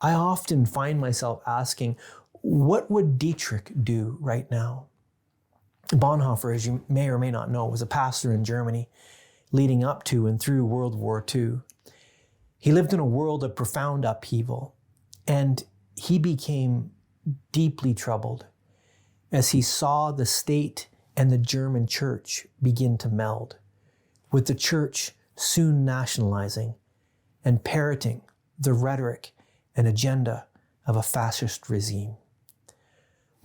I often find myself asking, what would Dietrich do right now? Bonhoeffer, as you may or may not know, was a pastor in Germany leading up to and through World War II. He lived in a world of profound upheaval, and he became deeply troubled as he saw the state and the German church begin to meld, with the church soon nationalizing and parroting the rhetoric and agenda of a fascist regime.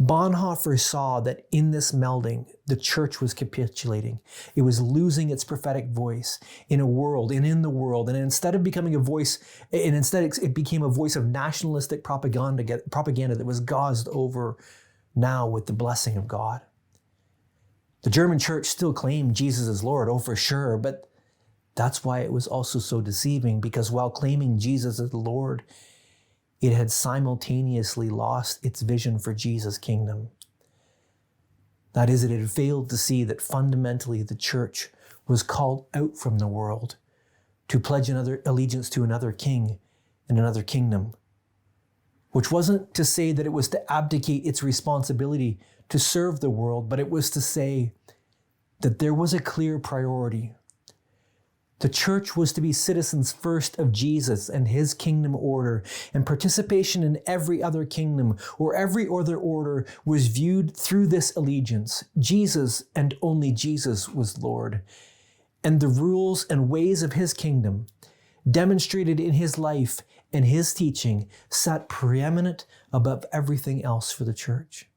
Bonhoeffer saw that in this melding, the church was capitulating. It was losing its prophetic voice in a world and in the world. And instead of becoming a voice, it became a voice of nationalistic propaganda that was gauzed over now with the blessing of God. The German church still claimed Jesus as Lord, oh for sure, but that's why it was also so deceiving, because while claiming Jesus as the Lord, it had simultaneously lost its vision for Jesus' kingdom. That is, it had failed to see that fundamentally the church was called out from the world to pledge another allegiance to another king and another kingdom, which wasn't to say that it was to abdicate its responsibility to serve the world, but it was to say that there was a clear priority. The church was to be citizens first of Jesus and his kingdom order, and participation in every other kingdom or every other order was viewed through this allegiance. Jesus and only Jesus was Lord. And the rules and ways of his kingdom, demonstrated in his life and his teaching, sat preeminent above everything else for the church.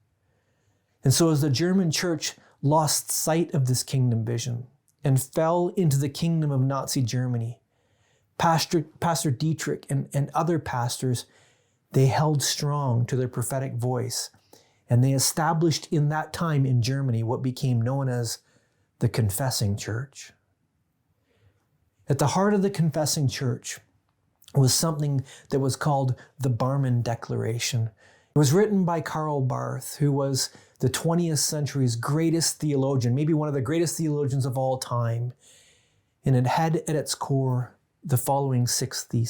And so as the German church lost sight of this kingdom vision and fell into the kingdom of Nazi Germany, Pastor Dietrich and other pastors, they held strong to their prophetic voice, and they established in that time in Germany what became known as the confessing church. At the heart of the confessing church was something that was called the Barmen Declaration. It was written by Karl Barth, who was the 20th century's greatest theologian, maybe one of the greatest theologians of all time. And it had at its core the following 6 theses.